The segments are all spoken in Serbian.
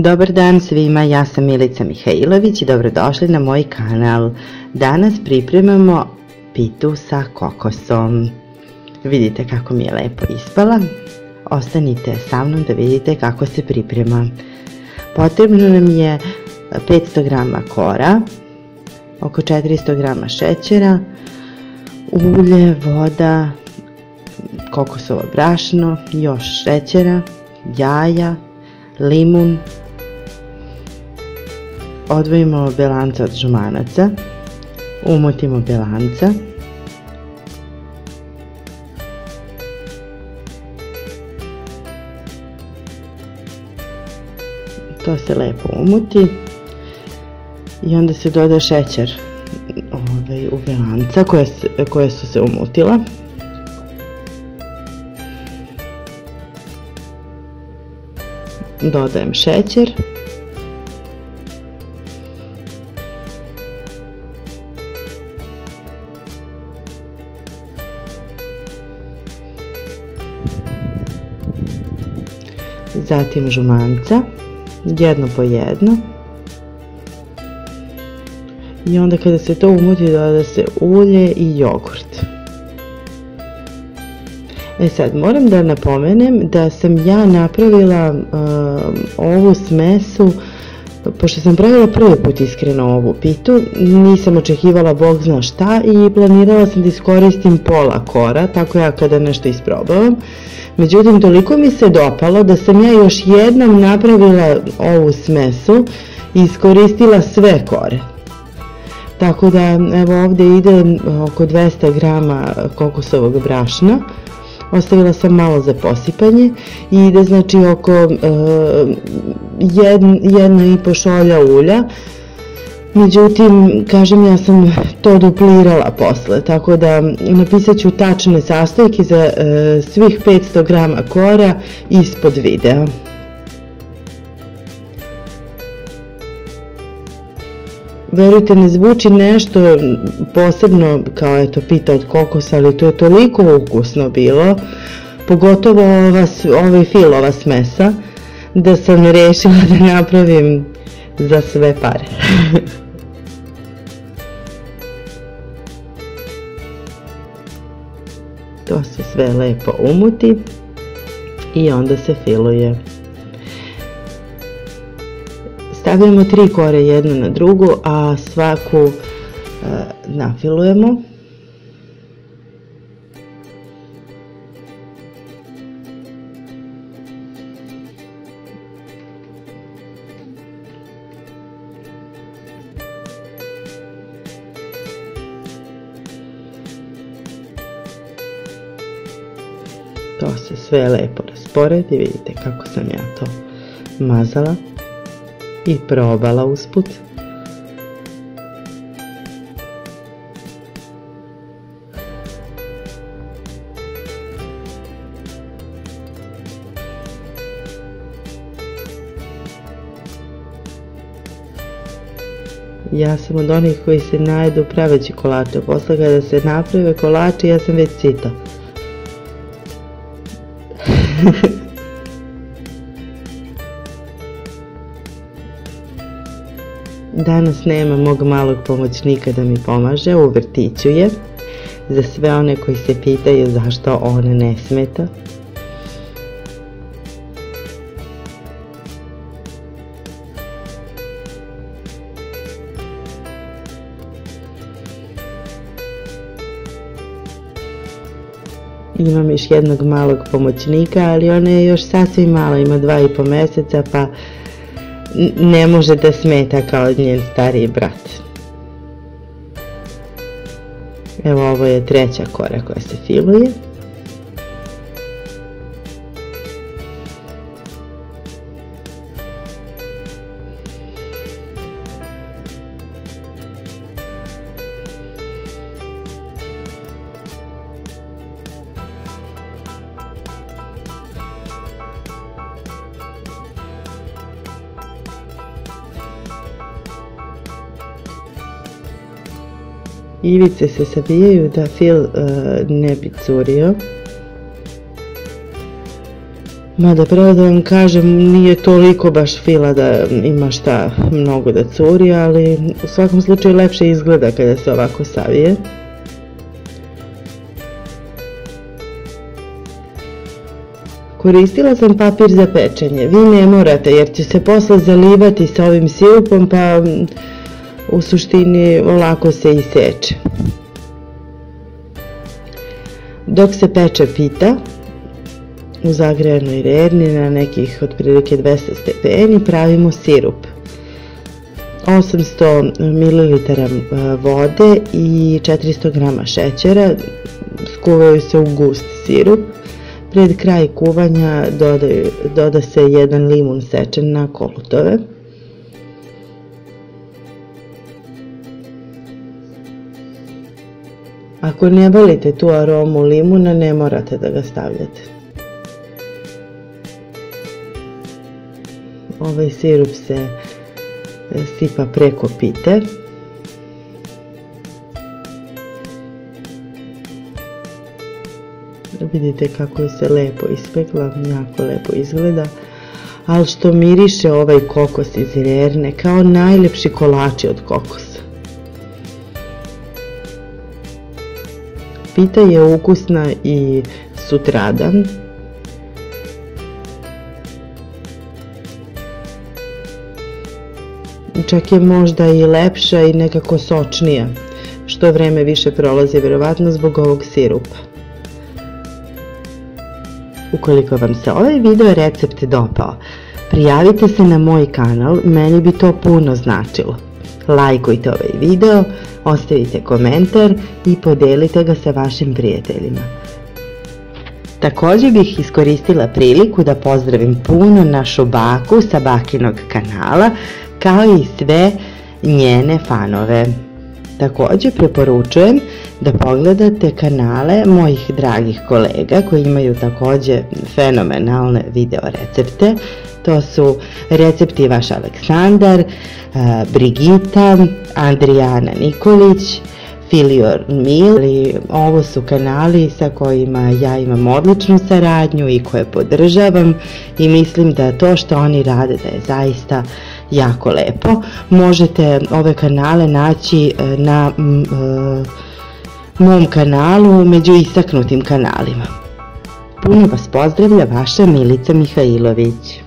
Dobar dan svima, ja sam Milica Mihajlović i dobrodošli na moj kanal. Danas pripremamo pitu sa kokosom. Vidite kako mi je lepo ispala. Ostanite sa mnom da vidite kako se priprema. Potrebno nam je 500 g kora, oko 400 g šećera, ulje, voda, kokosovo brašno, još šećera, jaja, limun. Odvojimo belance od žumanaca, umotimo belanca, to se lepo umuti i onda se doda šećer u belanca koje su se umutila. Dodajem šećer, zatim žumanca, jedno po jedno, i onda kada se to umuti doda se ulje i jogurt. Sad moram da napomenem da sam ja napravila ovu smesu, pošto sam pravila prvi put iskreno ovu pitu, nisam očekivala bog zna šta i planirala sam da iskoristim pola kora, tako ja kada nešto isprobavam. Međutim, toliko mi se dopalo da sam ja još jednom napravila ovu smesu i iskoristila sve kore. Tako da, evo ovdje ide oko 200 g kokosovog brašna. Ostavila sam malo za posipanje i ide znači oko 1,5 šolja ulja. Međutim, kažem, ja sam to duplirala posle, tako da napisat ću tačne sastojke za svih 500 g kora ispod videa. Verujte, ne zvuči nešto posebno kao eto pita od kokosa, ali to je toliko ukusno bilo, pogotovo ovaj fil, ova smesa, da sam rešila da napravim za sve pare. To se sve lepo umuti i onda se filuje. Stavljamo 3 kore jednu na drugu, a svaku nafilujemo. To se sve lepo rasporedi, vidite kako sam ja to mazala i probala usput. Ja sam od onih koji se najedu praveći kolače, posle kada se naprave kolače ja sam već sita. Danas nema mog malog pomoćnika da mi pomaže, u vrtiću je. Za sve one koji se pitaju zašto on ne smeta. Imam još jednog malog pomoćnika, ali ona je još sasvim mala, ima 2,5 mjeseca, pa ne može da smeta kao njen stariji brat. Evo, ovo je 3. kora koja se filuje. Ivice se savijaju da fil ne bi curio. Mada pravo da vam kažem, nije toliko baš fila da ima šta mnogo da curi, ali u svakom slučaju lepše izgleda kada se ovako savije. Koristila sam papir za pečenje, vi ne morate jer će se posle zalivati sa ovim sirupom pa u suštini lako se iseče. Dok se peče pita, u zagrejanoj rerni na nekih otprilike 200 stepeni pravimo sirup. 800 ml vode i 400 g šećera skuvaju se u gust sirup. Pred kraj kuvanja doda se 1 limun sečen na kolutove. Ako ne volite tu aromu limuna, ne morate da ga stavljate. Ovaj sirup se sipa preko pite. Vidite kako se lepo ispekla, jako lepo izgleda. Ali što miriše ovaj kokos iz rerne, kao najlepši kolači od kokosa. Pita je ukusna i sutradan. Čak je možda i lepša i nekako sočnija, što vreme više prolazi, vjerovatno zbog ovog sirupa. Ukoliko vam se ovaj video recept dopao, prijavite se na moj kanal, meni bi to puno značilo. Lajkujte ovaj video, ostavite komentar i podelite ga sa vašim prijateljima. Također bih iskoristila priliku da pozdravim puno našu baku sa bakinog kanala, kao i sve njene fanove. Također preporučujem da pogledate kanale mojih dragih kolega koji imaju također fenomenalne video recepte. To su Recepti vaš Aleksandar, Brigita, Andrijana Nikolić, Filior Mil. Ovo su kanali sa kojima ja imam odličnu saradnju i koje podržavam i mislim da to što oni rade da je zaista jako lepo. Možete ove kanale naći na mom kanalu među istaknutim kanalima. Puno vas pozdravlja vaša Milica Mihajlović.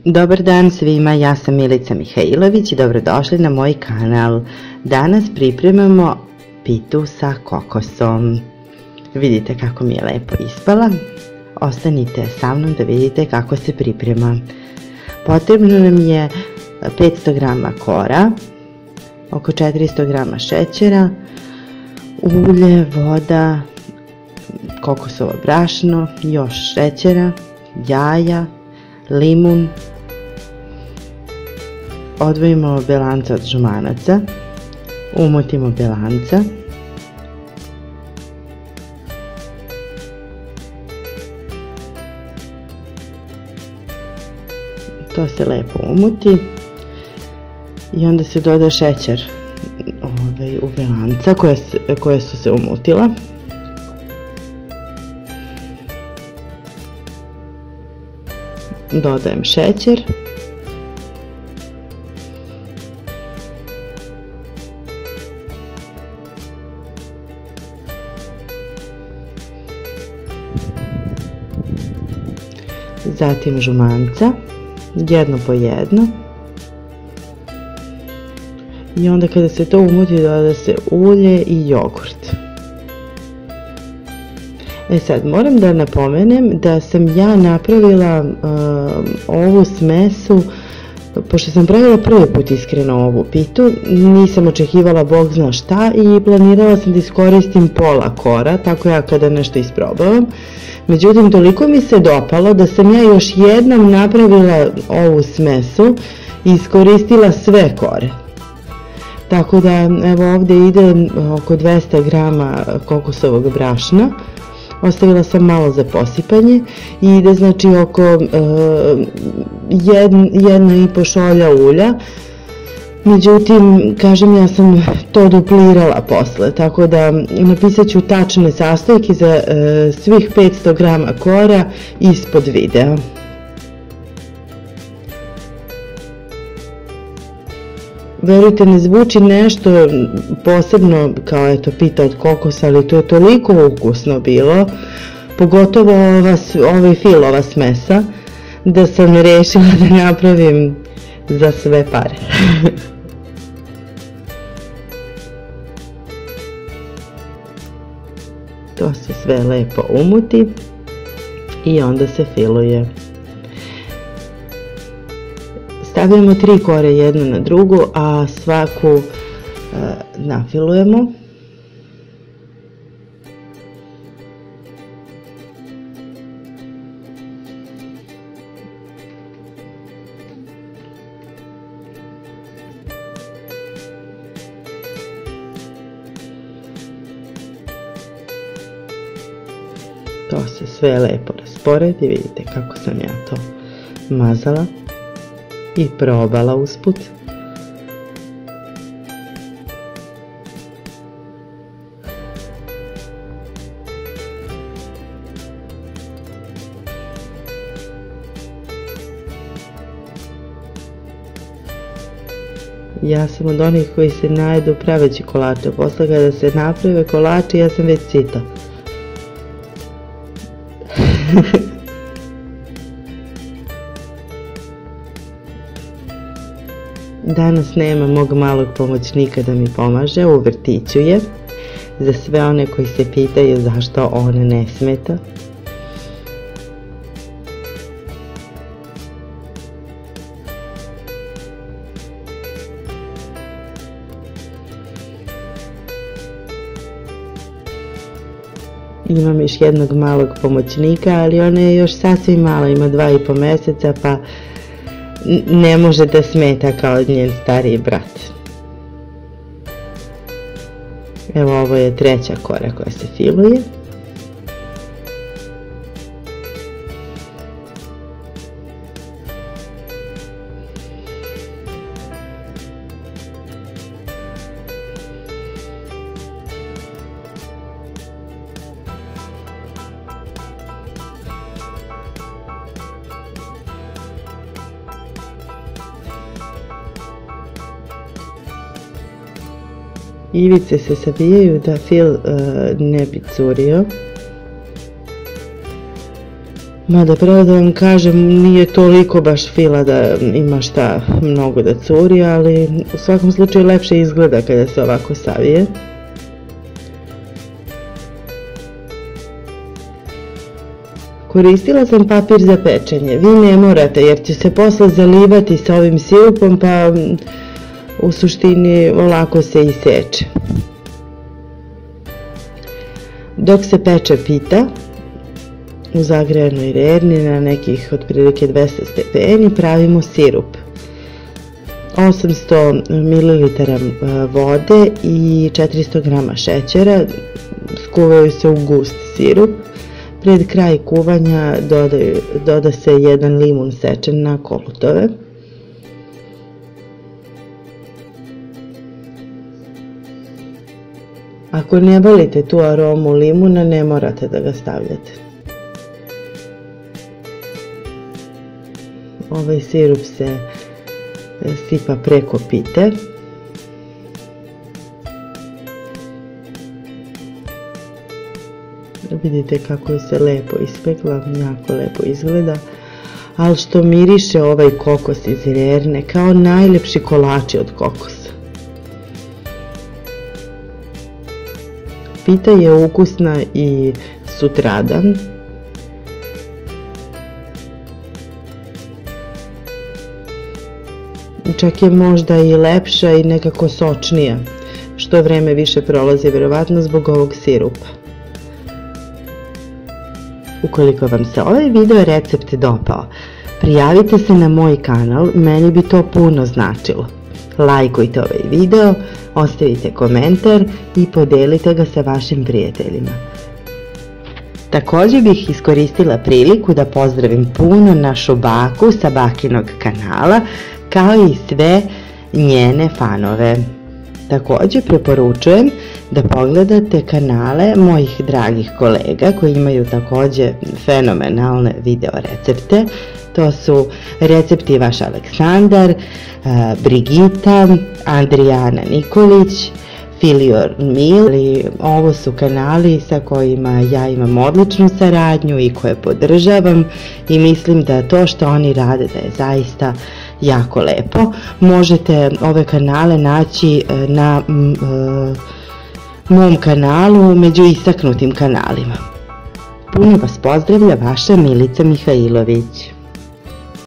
Dobar dan svima, ja sam Milica Mihajlović i dobrodošli na moj kanal. Danas pripremamo pitu sa kokosom. Vidite kako mi je lepo ispala. Ostanite sa mnom da vidite kako se priprema. Potrebno nam je 500 g kora, oko 400 g šećera, ulje, voda, kokosovo brašno, još šećera, jaja, limun. Odvojimo belanca od žumanaca, umutimo belanca. To se lepo umuti i onda se doda šećer u belanca koje su se umutila. Dodajem šećer. Zatim žumanca, jedno po jedno. I onda kada se to umuti doda se ulje i jogurt. Sad moram da napomenem da sam ja napravila ovu smesu, pošto sam pravila prvi put iskreno ovu pitu, nisam očekivala bog zna šta i planirala sam da iskoristim pola kora, tako ja kada nešto isprobavam. Međutim, toliko mi se dopalo da sam ja još jednom napravila ovu smesu i iskoristila sve kore. Tako da, evo ovdje ide oko 200 g kokosovog brašna. Ostavila sam malo za posipanje i ide znači oko 1,5 šolja ulja, Međutim, kažem, ja sam to duplirala posle, tako da napisat ću tačne sastojke za svih 500 grama kora ispod videa. Verujte, ne zvuči nešto posebno kao eto pita od kokosa, ali to je toliko ukusno bilo, pogotovo ovaj fil, ova smesa, da sam rešila da napravim za sve pare. To se sve lepo umuti i onda se filuje. Stavljamo 3 kore jednu na drugu, a svaku nafilujemo. To se sve lepo rasporedi, vidite kako sam ja to mazala i probala usput. Ja sam od onih koji se najedu praveći kolače, posle kada se naprave kolače ja sam već sita. Danas nema mog malog pomoćnika da mi pomaže, u vrtiću je. Za sve one koji se pitaju zašto on ne smeta. Imam još jednog malog pomoćnika, ali ona je još sasvim mala, ima 2,5 mjeseca, pa ne može da smeta kao njen stariji brat. Evo, ovo je 3. kora koja se filuje. Ivice se savijaju da fil ne bi curio. Mada pravo da vam kažem, nije toliko baš fila da ima šta mnogo da curi, ali u svakom slučaju lepše izgleda kada se ovako savije. Koristila sam papir za pečenje, vi ne morate jer će se posle zalivati sa ovim sirupom, pa u suštini lako se iseče. Dok se peče pita u zagrejanoj rerni na nekih otprilike 200 stepeni pravimo sirup. 800 ml vode i 400 g šećera skuvaju se u gust sirup. Pred kraj kuvanja doda se 1 limun sečen na kolutove. Ako ne volite tu aromu limuna, ne morate da ga stavljate. Ovaj sirup se sipa preko pite. Vidite kako se lepo ispekla, jako lepo izgleda. Ali što miriše ovaj kokos iz rerne, kao najlepši kolači od kokosa. Pita je ukusna i sutradan. Čak je možda i lepša i nekako sočnija, što vreme više prolazi, vjerovatno zbog ovog sirupa. Ukoliko vam se ovaj video recept dopao, prijavite se na moj kanal, meni bi to puno značilo. Lajkujte ovaj video, ostavite komentar i podelite ga sa vašim prijateljima. Također bih iskoristila priliku da pozdravim puno našu baku sa bakinog kanala, kao i sve njene fanove. Također preporučujem da pogledate kanale mojih dragih kolega koji imaju također fenomenalne video recepte. To su Recepti Vaš Aleksandar, Brigita, Andrijana Nikolić, Filior Mil. Ovo su kanali sa kojima ja imam odličnu saradnju i koje podržavam i mislim da to što oni rade da je zaista jako lepo. Možete ove kanale naći na mom kanalu među istaknutim kanalima. Puno vas pozdravlja, vaša Milica Mihajlović.